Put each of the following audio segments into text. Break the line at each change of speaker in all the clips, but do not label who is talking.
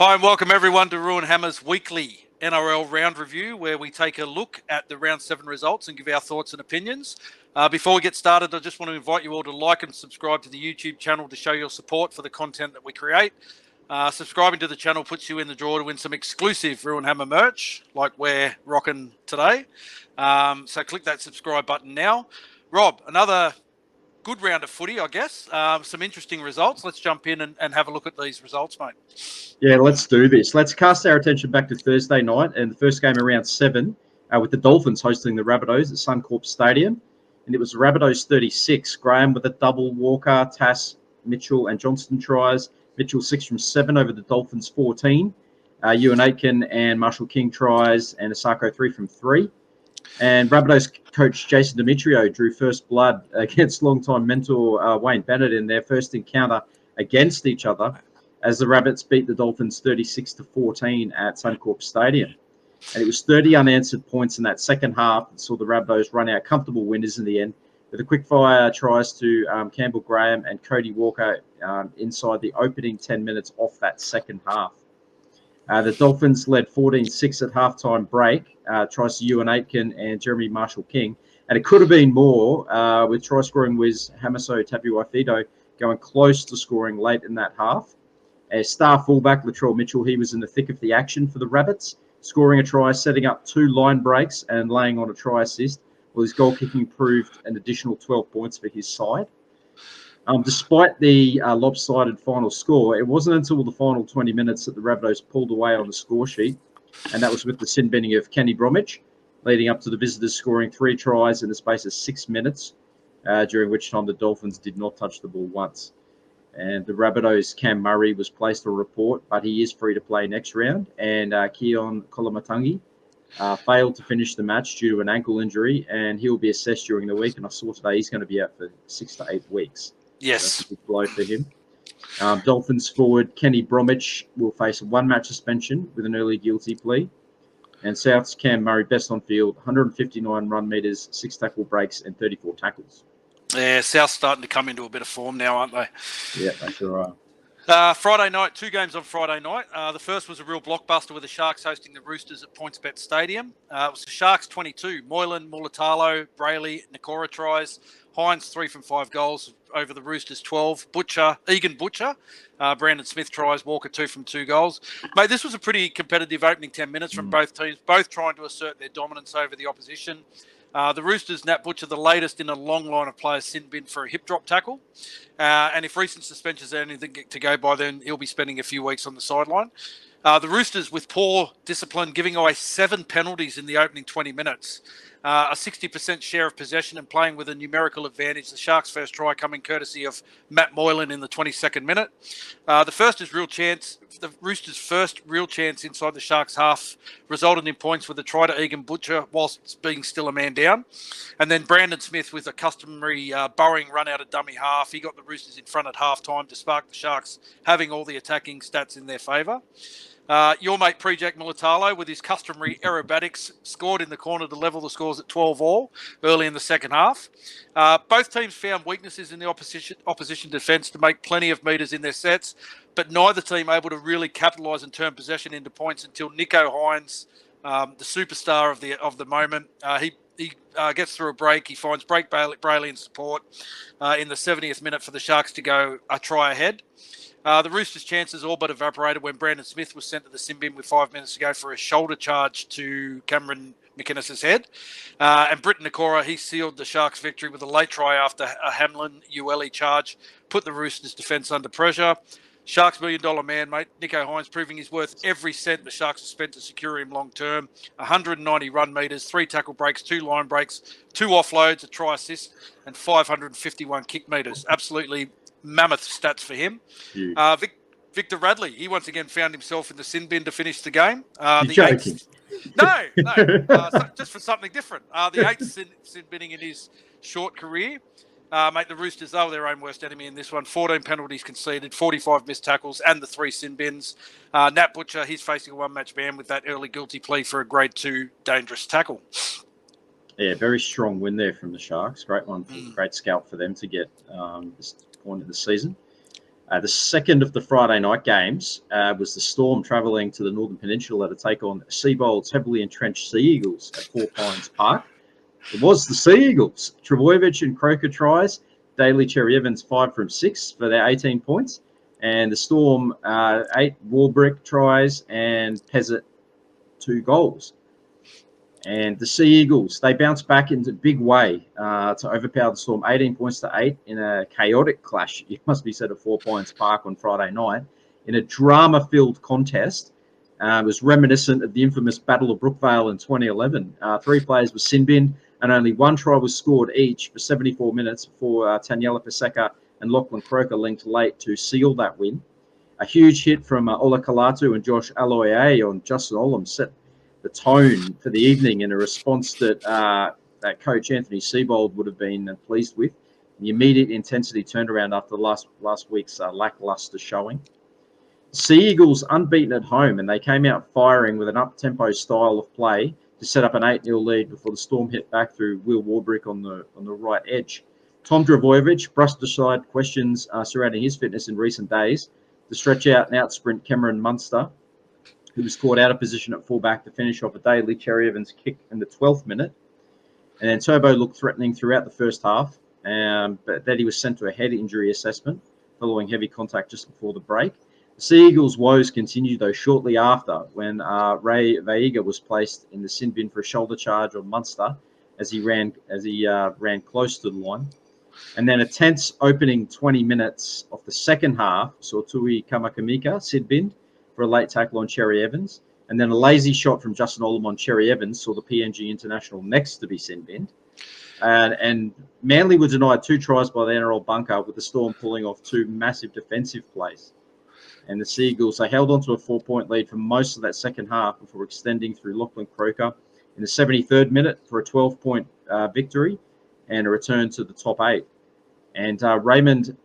Hi and welcome everyone to Roo Hammer's weekly NRL round review, where we take a look at the round 7 results and give our thoughts and opinions. Before we get started, I just want to invite you all to like and subscribe to the YouTube channel to show your support for the content that we create. Subscribing to the channel puts you in the draw to win some exclusive Roo Hammer merch, like we're rocking today. So click that subscribe button now. Rob, another good round of footy, I guess. Some interesting results. Let's jump in and have a look at these results, mate.
Yeah, let's do this. Let's cast our attention back to Thursday night and the first game around 7 with the Dolphins hosting the Rabbitohs at Suncorp Stadium. And it was Rabbitohs 36. Graham with a double, Walker, Tass, Mitchell and Johnston tries. Mitchell 6 from 7 over the Dolphins 14. Ewan Aitken and Marshall King tries and Asako 3 from 3. And Rabbitohs coach Jason Demetrio drew first blood against longtime mentor Wayne Bennett in their first encounter against each other, as the Rabbits beat the Dolphins 36-14 at Suncorp Stadium. And it was 30 unanswered points in that second half that saw the Rabbitohs run out comfortable winners in the end, with a quick-fire tries to Campbell Graham and Cody Walker inside the opening 10 minutes off that second half. The Dolphins led 14-6 at halftime break, tries to Ewan Aitken and Jeremy Marshall King. And it could have been more, with try-scoring whiz Hamaso Tabuai-Fidow going close to scoring late in that half. As star fullback Latrell Mitchell, he was in the thick of the action for the Rabbits, scoring a try, setting up 2 line breaks and laying on a try assist, while his goal kicking proved an additional 12 points for his side. Despite the lopsided final score, it wasn't until the final 20 minutes that the Rabbitohs pulled away on the score sheet, and that was with the sin binning of Kenny Bromwich, leading up to the visitors scoring 3 tries in the space of 6 minutes, during which time the Dolphins did not touch the ball once. And the Rabbitohs' Cam Murray was placed on report, but he is free to play next round. And Keon Kolamatangi failed to finish the match due to an ankle injury, and he'll be assessed during the week. And I saw today he's going to be out for 6 to 8 weeks.
Yes.
So that's a big blow for him. Dolphins forward Kenny Bromwich will face a 1-match suspension with an early guilty plea. And South's Cam Murray, best on field, 159 run meters, 6 tackle breaks, and 34 tackles.
Yeah, South's starting to come into a bit of form now, aren't they?
Yeah, they sure are.
Friday night, 2 games on Friday night. The first was a real blockbuster with the Sharks hosting the Roosters at PointsBet Stadium. It was the Sharks 22. Moylan, Mulatalo, Brayley, Nikora tries. Hines 3 from 5 goals over the Roosters 12. Egan Butcher, Brandon Smith tries. Walker 2 from 2 goals. Mate, this was a pretty competitive opening 10 minutes from both teams, both trying to assert their dominance over the opposition. The Roosters, Nat Butcher, the latest in a long line of players sin bin for a hip drop tackle. And if recent suspensions are anything to go by, then he'll be spending a few weeks on the sideline. The Roosters, with poor discipline, giving away 7 penalties in the opening 20 minutes. A 60% share of possession and playing with a numerical advantage. The Sharks' first try coming courtesy of Matt Moylan in the 22nd minute. The Roosters' first real chance inside the Sharks' half resulted in points with a try to Egan Butcher whilst being still a man down. And then Brandon Smith with a customary burrowing run out of dummy half. He got the Roosters in front at halftime to spark the Sharks having all the attacking stats in their favour. Your mate Pre-Jack Mulatalo with his customary aerobatics scored in the corner to level the scores at 12-all early in the second half. Both teams found weaknesses in the opposition defence to make plenty of metres in their sets, but neither team able to really capitalise and turn possession into points until Nicho Hines, the superstar of the moment, he gets through a break. He finds Brayley in support in the 70th minute for the Sharks to go a try ahead. The Roosters' chances all but evaporated when Brandon Smith was sent to the sin bin with 5 minutes to go for a shoulder charge to Cameron McInnes's head. And Britton Nikora, he sealed the Sharks' victory with a late try after a Hamlin-Ueli charge, put the Roosters' defence under pressure. Sharks' $1 million man, mate, Nicho Hines, proving he's worth every cent the Sharks have spent to secure him long term. 190 run metres, 3 tackle breaks, 2 line breaks, 2 offloads, a try assist, and 551 kick metres. Absolutely mammoth stats for him. Victor Radley, he once again found himself in the sin bin to finish the game.
You're joking.
No, just for something different. The 8th sin binning in his short career. Mate, the Roosters, they were their own worst enemy in this one. 14 penalties conceded, 45 missed tackles, and the 3 sin bins. Nat Butcher, he's facing a 1-match ban with that early guilty plea for a grade 2 dangerous tackle.
Yeah, very strong win there from the Sharks. Great one, great scalp for them to get this point of the season. The second of the Friday night games was the Storm travelling to the Northern Peninsula to take on Seabold's heavily entrenched Sea Eagles at Four Pines Park. It was the Sea Eagles. Trbojevic and Croker tries. Daly Cherry Evans 5 from 6 for their 18 points. And the Storm 8 Warbrick tries and Pezzett 2 goals. And the Sea Eagles, they bounced back in a big way to overpower the Storm 18 points to 8 in a chaotic clash, it must be said, at Four Pines Park on Friday night in a drama-filled contest. It was reminiscent of the infamous Battle of Brookvale in 2011. 3 players were sin-binned and only 1 try was scored each for 74 minutes before Taniela Paseka and Lachlan Croker linked late to seal that win. A huge hit from Ola Kalatu and Josh Aloiae on Justin Olam set the tone for the evening in a response that that coach Anthony Seabold would have been pleased with. The immediate intensity turned around after last week's lackluster showing. Sea Eagles unbeaten at home, and they came out firing with an up-tempo style of play to set up an 8-0 lead before the Storm hit back through Will Warbrick on the right edge. Tom Trbojevic brushed aside questions surrounding his fitness in recent days to stretch out and out-sprint Cameron Munster, who was caught out of position at fullback to finish off a Daly Cherry Evans kick in the 12th minute. And then Turbo looked threatening throughout the first half, but then he was sent to a head injury assessment following heavy contact just before the break. The Sea Eagles' woes continued, though, shortly after when Ray Veiga was placed in the sin bin for a shoulder charge on Munster as he ran close to the line. And then a tense opening 20 minutes of the second half saw Tui Kamakamika sin-binned for a late tackle on Cherry Evans. And then a lazy shot from Justin Olam on Cherry Evans saw the PNG International next to be sin-binned. And Manly were denied 2 tries by the NRL bunker, with the Storm pulling off 2 massive defensive plays. And the Sea Eagles, they held on to a 4-point lead for most of that second half before extending through Lachlan Croker in the 73rd minute for a 12-point victory and a return to the top 8. And Raymond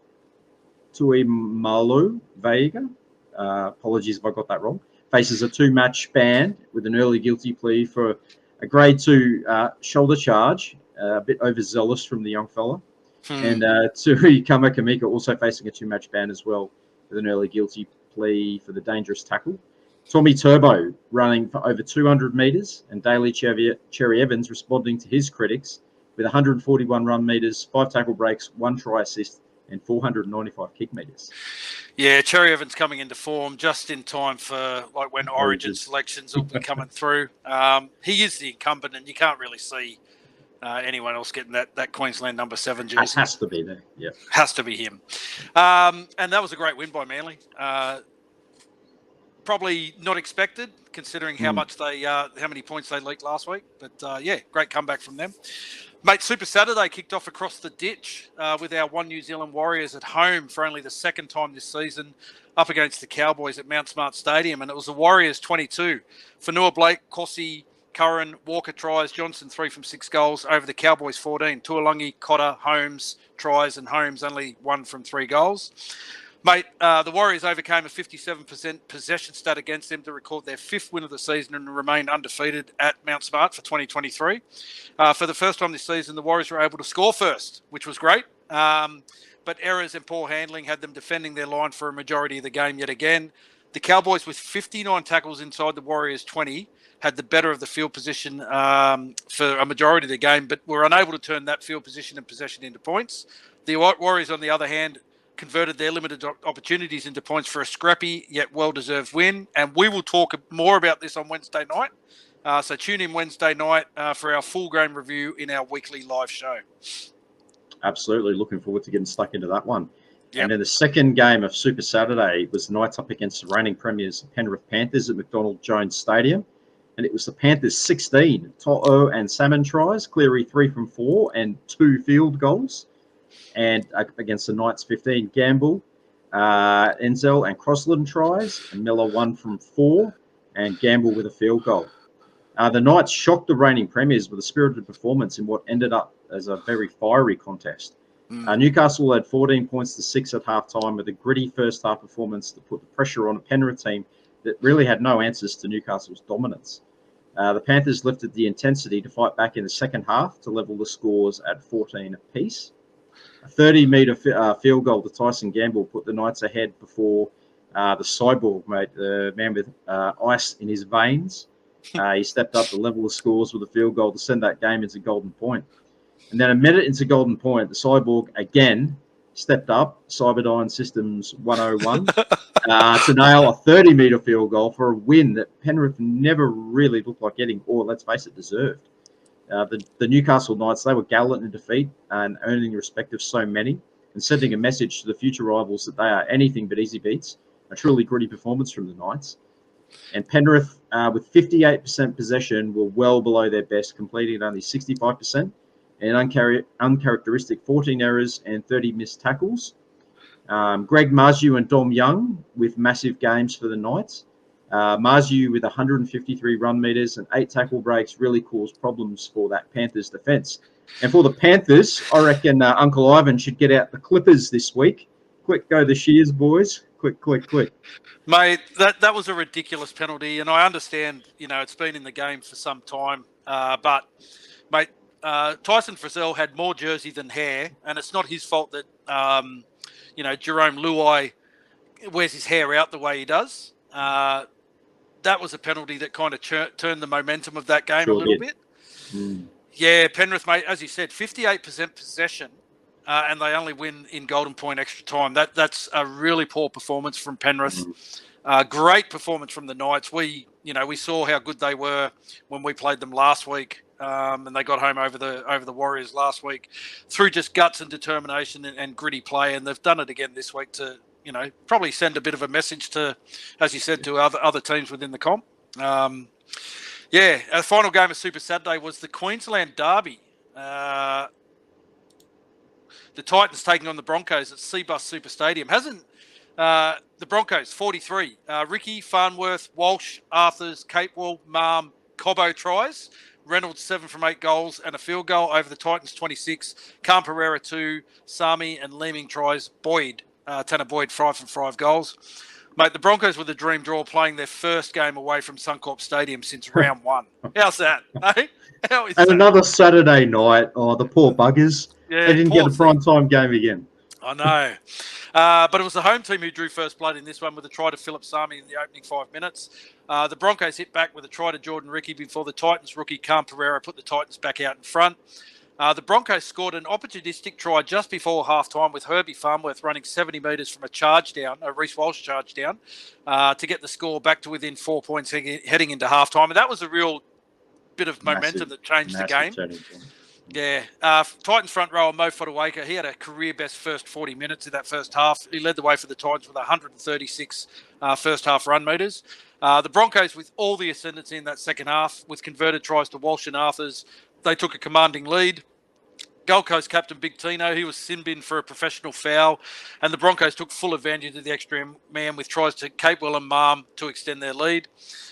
Tuimalu Veiga, apologies if I got that wrong, faces a 2-match ban with an early guilty plea for a grade 2 shoulder charge, a bit overzealous from the young fella. And Tui Kamakamika also facing a 2-match ban as well with an early guilty plea for the dangerous tackle. Tommy Turbo running for over 200 metres and Daly Cherry Evans responding to his critics with 141 run metres, 5 tackle breaks, 1 try assist and 495 kick metres.
Yeah, Cherry Evans coming into form just in time for like when Origin selections will be coming through. He is the incumbent, and you can't really see anyone else getting that Queensland number 7 jersey.
That has to be there, yeah.
Has to be him. And that was a great win by Manly. Probably not expected, considering how many points they leaked last week. But yeah, great comeback from them. Mate, Super Saturday kicked off across the ditch with our One New Zealand Warriors at home for only the second time this season, up against the Cowboys at Mount Smart Stadium. And it was the Warriors 22. Fanua Blake, Kossi, Curran, Walker tries, Johnson 3 from 6 goals over the Cowboys 14. Tuolangi, Cotter, Holmes tries, and Holmes only 1 from 3 goals. Mate, the Warriors overcame a 57% possession stat against them to record their 5th win of the season and remain undefeated at Mount Smart for 2023. For the first time this season, the Warriors were able to score first, which was great. But errors and poor handling had them defending their line for a majority of the game yet again. The Cowboys, with 59 tackles inside the Warriors 20, had the better of the field position for a majority of the game, but were unable to turn that field position and possession into points. The Warriors, on the other hand, converted their limited opportunities into points for a scrappy yet well-deserved win. And we will talk more about this on Wednesday night. So tune in Wednesday night for our full game review in our weekly live show.
Absolutely. Looking forward to getting stuck into that one.
Yep.
And then the second game of Super Saturday was the Knights up against the reigning premiers Penrith Panthers at McDonald Jones Stadium. And it was the Panthers 16 To'o and Salmon tries, Cleary 3 from 4 and 2 field goals. And against the Knights 15, Gamble, Enzel and Crossland tries, and Miller 1 from 4, and Gamble with a field goal. The Knights shocked the reigning premiers with a spirited performance in what ended up as a very fiery contest. Newcastle had 14 points to 6 at halftime with a gritty first half performance to put the pressure on a Penrith team that really had no answers to Newcastle's dominance. The Panthers lifted the intensity to fight back in the second half to level the scores at 14 apiece. A 30-metre field goal to Tyson Gamble put the Knights ahead before the cyborg, mate, the man with ice in his veins. He stepped up the level of scores with a field goal to send that game into Golden Point. And then a minute into Golden Point, the cyborg again stepped up, Cyberdyne Systems 101, to nail a 30-metre field goal for a win that Penrith never really looked like getting, or let's face it, deserved. The Newcastle Knights, they were gallant in defeat and earning the respect of so many and sending a message to the future rivals that they are anything but easy beats. A truly gritty performance from the Knights. And Penrith, with 58% possession, were well below their best, completing at only 65%, and uncharacteristic 14 errors and 30 missed tackles. Greg Marzu and Dom Young with massive games for the Knights. Marzu with 153 run meters and 8 tackle breaks really caused problems for that Panthers defence. And for the Panthers, I reckon Uncle Ivan should get out the clippers this week. Quick, go the Shears, boys. Quick.
Mate, that was a ridiculous penalty, and I understand, it's been in the game for some time, but, mate, Tyson Frizzell had more jersey than hair, and it's not his fault that, Jerome Luai wears his hair out the way he does. That was a penalty that kind of turned the momentum of that game a little bit. Yeah, Penrith, mate, as you said, 58% possession, and they only win in Golden Point extra time. That's a really poor performance from Penrith. Great performance from the Knights. We saw how good they were when we played them last week, and they got home over the Warriors last week through just guts and determination and gritty play, and they've done it again this week to probably send a bit of a message to, as you said, to other teams within the comp. Our final game of Super Saturday was the Queensland Derby. The Titans taking on the Broncos at Seabus Super Stadium. The Broncos, 43. Ricky, Farnworth, Walsh, Arthurs, Capewell, Marm, Cobbo tries. Reynolds, 7 from 8 goals and a field goal over the Titans, 26. Cam Pereira, 2. Sami and Leeming tries. Boyd, Tanner Boyd, 5 from 5 goals. Mate, the Broncos were the dream draw, playing their first game away from Suncorp Stadium since round 1. How's that? Eh? How is that?
Another Saturday night. Oh, the poor buggers.
Yeah,
they didn't get a prime time game again.
I know. But it was the home team who drew first blood in this one with a try to Philip Sami in the opening 5 minutes. The Broncos hit back with a try to Jordan Ricky before the Titans rookie Cam Pereira put the Titans back out in front. The Broncos scored an opportunistic try just before half-time with Herbie Farnworth running 70 metres from a Reece Walsh charge down, to get the score back to within 4 points heading into half-time. And that was a real bit of momentum that changed the game. Yeah. Titans front rower Mo Fotuaika, he had a career-best first 40 minutes in that first half. He led the way for the Titans with 136 first-half run meters. The Broncos, with all the ascendancy in that second half, with converted tries to Walsh and Arthurs, they took a commanding lead. Gold Coast captain Big Tino, he was sin-binned for a professional foul, and the Broncos took full advantage of the extra man with tries to Capewell and Marm to extend their lead.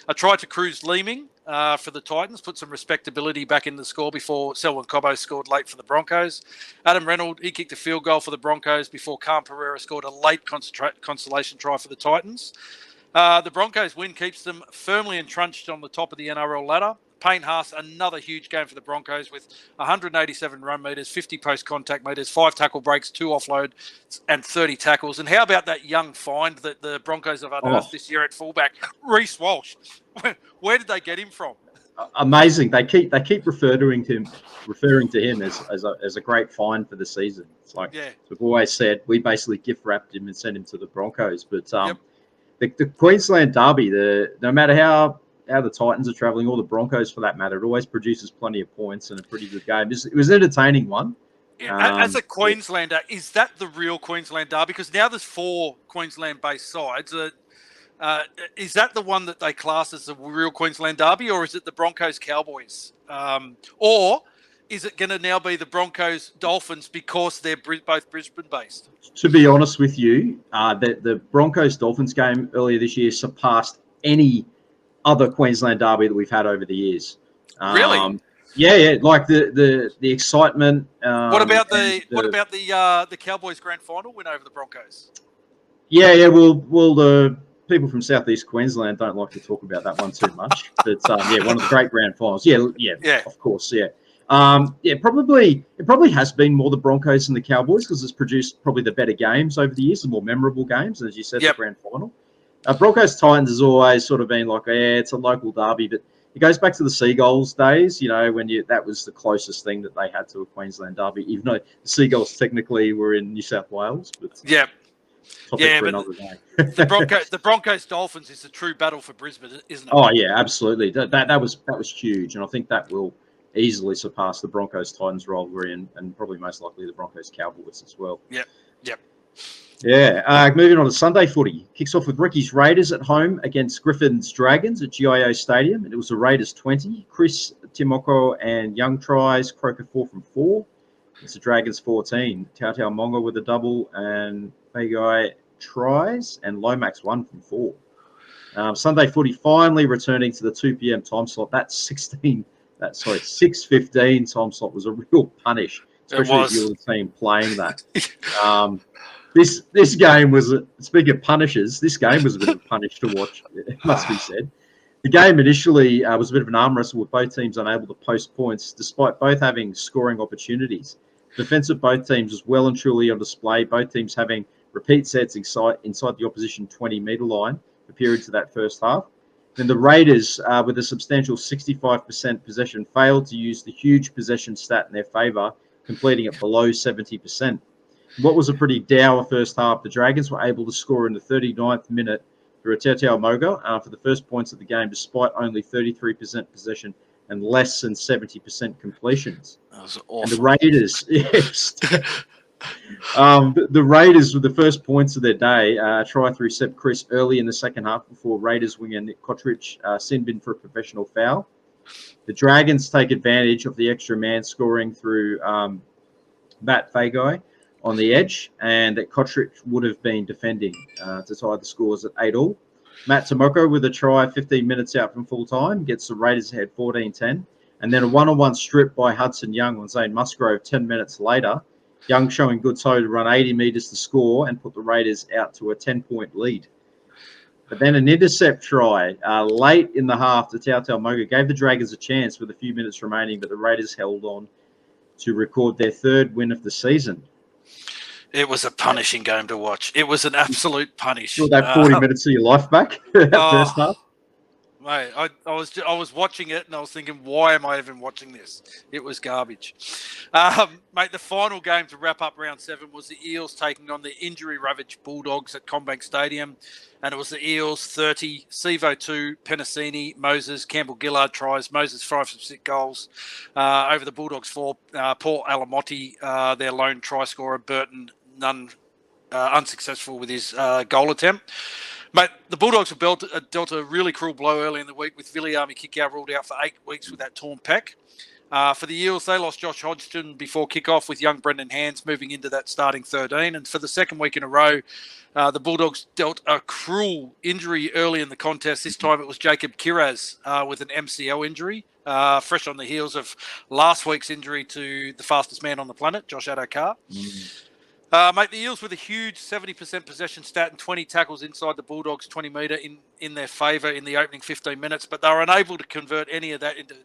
A try to Cruz Leeming for the Titans put some respectability back in the score before Selwyn Cobbo scored late for the Broncos. Adam Reynolds, he kicked a field goal for the Broncos before Cam Pereira scored a late consolation try for the Titans. The Broncos win keeps them firmly entrenched on the top of the NRL ladder. Payne Haas, another huge game for the Broncos with 187 run meters, 50 post-contact meters, 5 tackle breaks, 2 offload, and 30 tackles. And how about that young find that the Broncos have unearthed this year at fullback, Reece Walsh? Where did they get him from?
Amazing. They keep referring to him as a great find for the season. It's like we've always said, we basically gift wrapped him and sent him to the Broncos. But the Queensland Derby, no matter how the Titans are travelling, or the Broncos for that matter, it always produces plenty of points and a pretty good game. It was an entertaining one.
Yeah, as a Queenslander, is that the real Queensland Derby? Because now there's 4 Queensland-based sides. Is that the one that they class as the real Queensland Derby, or is it the Broncos-Cowboys? Or is it going to now be the Broncos-Dolphins because they're both Brisbane-based? To
be honest with you, the Broncos-Dolphins game earlier this year surpassed any other Queensland Derby that we've had over the years.
Really?
Yeah. Like the excitement.
What about the Cowboys grand final win over the Broncos?
Yeah. Well, the people from Southeast Queensland don't like to talk about that one too much. But one of the great grand finals. Yeah. Of course. Yeah. Yeah, probably it probably has been more the Broncos than the Cowboys because it's produced probably the better games over the years, the more memorable games, as you said, the
Yep.
grand final. Broncos Titans has always sort of been like, yeah, it's a local derby, but it goes back to the Seagulls days, when that was the closest thing that they had to a Queensland derby, even though the Seagulls technically were in New South Wales. But
Yep.
topic for another day.
the Broncos Dolphins is a true battle for Brisbane, isn't it?
Oh yeah, absolutely. That was huge, and I think that will easily surpass the Broncos Titans rivalry and probably most likely the Broncos Cowboys as well.
Yep.
Yeah. Moving on to Sunday footy. Kicks off with Ricky's Raiders at home against Griffin's Dragons at GIO Stadium. And it was the Raiders 20. Chris Timoko and Young tries. Croker 4 from 4. It's the Dragons 14. Tautau Mongo with a double and Fagai tries and Lomax 1 from 4. Sunday footy finally returning to the 2 p.m. time slot. That 6:15 time slot was a real punish, especially if you were the team playing that. This game was, speaking of punishes, this game was a bit of a punish to watch, it must be said. The game initially was a bit of an arm wrestle with both teams unable to post points, despite both having scoring opportunities. Defense of both teams was well and truly on display, both teams having repeat sets inside the opposition 20-metre line for periods of that first half. Then the Raiders, with a substantial 65% possession, failed to use the huge possession stat in their favour, completing it below 70%. What was a pretty dour first half, the Dragons were able to score in the 39th minute through a Tautau Moga for the first points of the game, despite only 33% possession and less than 70% completions.
That was awful.
And the Raiders, yes. The Raiders were the first points of their day. Try through Seb Chris early in the second half before Raiders winger Nick Kotrich sin bin for a professional foul. The Dragons take advantage of the extra man scoring through Matt Fagai on the edge, and that Kotrich would have been defending to tie the scores at 8-8. Matt Tomoko with a try 15 minutes out from full time gets the Raiders ahead 14-10, and then a one-on-one strip by Hudson Young on Zane Musgrove 10 minutes later. Young showing good toe to run 80 metres to score and put the Raiders out to a 10-point lead. But then an intercept try late in the half to Tautau Moga gave the Dragons a chance with a few minutes remaining, but the Raiders held on to record their third win of the season.
It was a punishing game to watch. It was an absolute punish.
You'll have 40 minutes of your life back first half.
Mate, I was watching it and I was thinking, why am I even watching this? It was garbage. Mate, the final game to wrap up round 7 was the Eels taking on the injury-ravaged Bulldogs at CommBank Stadium. And it was the Eels 30, Sevo 2, Penasini, Moses, Campbell-Gillard tries, Moses 5 from 6 goals. Over the Bulldogs 4, Paul Alamotti, their lone try scorer, Burton, none unsuccessful with his goal attempt. Mate, the Bulldogs were dealt a really cruel blow early in the week with Viliami Kikau ruled out for 8 weeks with that torn pec. For the Eels, they lost Josh Hodgson before kickoff with young Brendan Hands moving into that starting 13. And for the second week in a row, the Bulldogs dealt a cruel injury early in the contest. This time it was Jacob Kiraz with an MCL injury, fresh on the heels of last week's injury to the fastest man on the planet, Josh Adokar. Mate, the Eels with a huge 70% possession stat and 20 tackles inside the Bulldogs 20-metre in their favour in the opening 15 minutes, but they were unable to convert any of that into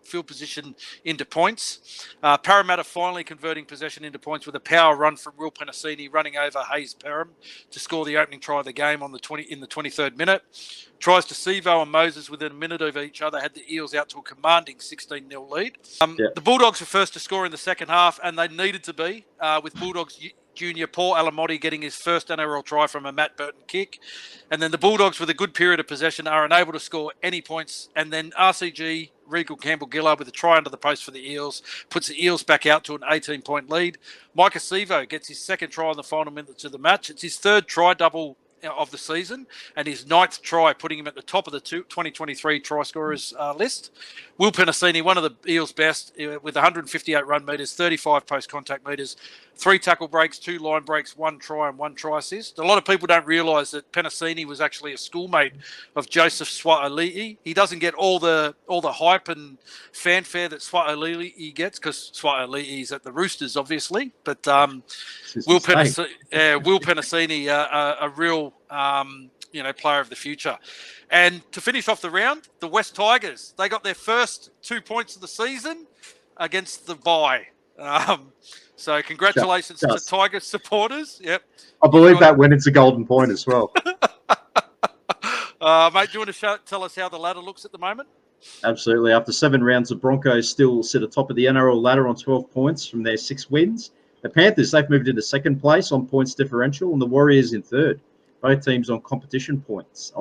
field position into points. Parramatta finally converting possession into points with a power run from Will Penasini running over Hayes Perham to score the opening try of the game in the 23rd minute. Tries to Sevo and Moses within a minute of each other had the Eels out to a commanding 16-0 lead. The Bulldogs were first to score in the second half, and they needed to be, with Bulldogs junior Paul Alamotti getting his first NRL try from a Matt Burton kick. And then the Bulldogs, with a good period of possession, are unable to score any points. And then RCG, Regal Campbell-Gillard with a try under the post for the Eels, puts the Eels back out to an 18-point lead. Micah Sevo gets his second try in the final minutes of the match. It's his third try double of the season and his 9th try, putting him at the top of the 2023 try scorers list. Will Penasini, one of the Eels' best, with 158 run metres, 35 post-contact metres, 3 tackle breaks, 2 line breaks, 1 try and 1 try assist. A lot of people don't realise that Penasini was actually a schoolmate of Joseph Swa'ali'i. He doesn't get all the hype and fanfare that Swa'ali'i gets because Swa'ali'i's at the Roosters, obviously. But Will Penasini, a real player of the future. And to finish off the round, the West Tigers, they got their first 2 points of the season. against the bye. So congratulations to Tigers supporters. Yep.
I believe that when it's a golden point as well.
Mate, do you want to tell us how the ladder looks at the moment?
Absolutely. After 7 rounds, the Broncos still sit atop of the NRL ladder on 12 points from their 6 wins. The Panthers, they've moved into second place on points differential, and the Warriors in third. Both teams on 10 competition points.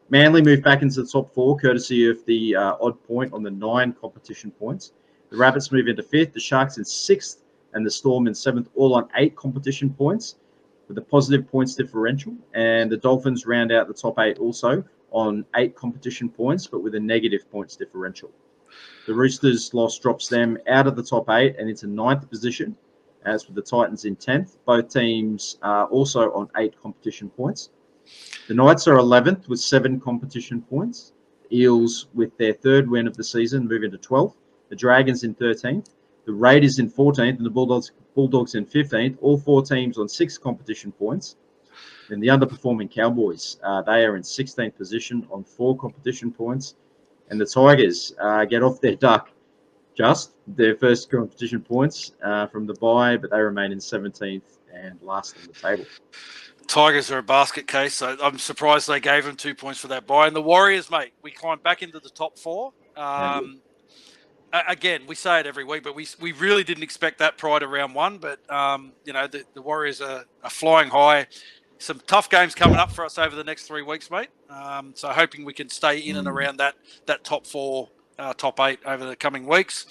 Manly moved back into the top 4, courtesy of the odd point on the 9 competition points. The Rabbits move into 5th, the Sharks in 6th, and the Storm in 7th, all on 8 competition points with a positive points differential. And the Dolphins round out the top 8 also on 8 competition points, but with a negative points differential. The Roosters' loss drops them out of the top 8 and into 9th position, as with the Titans in 10th. Both teams are also on 8 competition points. The Knights are 11th with 7 competition points. The Eels, with their 3rd win of the season, move into 12th. The Dragons in 13th. The Raiders in 14th and the Bulldogs in 15th. All 4 teams on 6 competition points. And the underperforming Cowboys, they are in 16th position on 4 competition points. And the Tigers get off their duck, just their first competition points from the bye, but they remain in 17th and last on the table.
Tigers are a basket case, so I'm surprised they gave them 2 points for that bye. And the Warriors, mate, we climbed back into the top 4. Again, we say it every week, but we really didn't expect that prior to round 1. But, the Warriors are flying high. Some tough games coming up for us over the next 3 weeks, mate. So hoping we can stay in and around that top 4, top 8 over the coming weeks.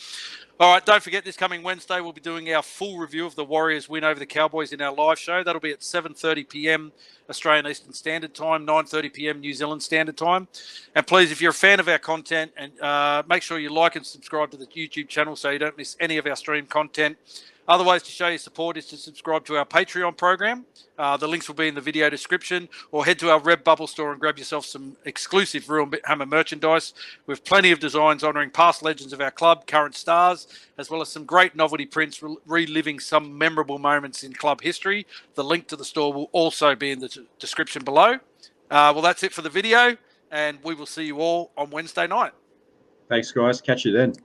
All right, don't forget, this coming Wednesday, we'll be doing our full review of the Warriors' win over the Cowboys in our live show. That'll be at 7:30 p.m. Australian Eastern Standard Time, 9:30 p.m. New Zealand Standard Time. And please, if you're a fan of our content, and make sure you like and subscribe to the YouTube channel so you don't miss any of our stream content. Other ways to show your support is to subscribe to our Patreon program. The links will be in the video description, or head to our Redbubble store and grab yourself some exclusive Roo Hammer merchandise with plenty of designs honouring past legends of our club, current stars, as well as some great novelty prints reliving some memorable moments in club history. The link to the store will also be in the description below. Well, that's it for the video, and we will see you all on Wednesday night.
Thanks, guys. Catch you then.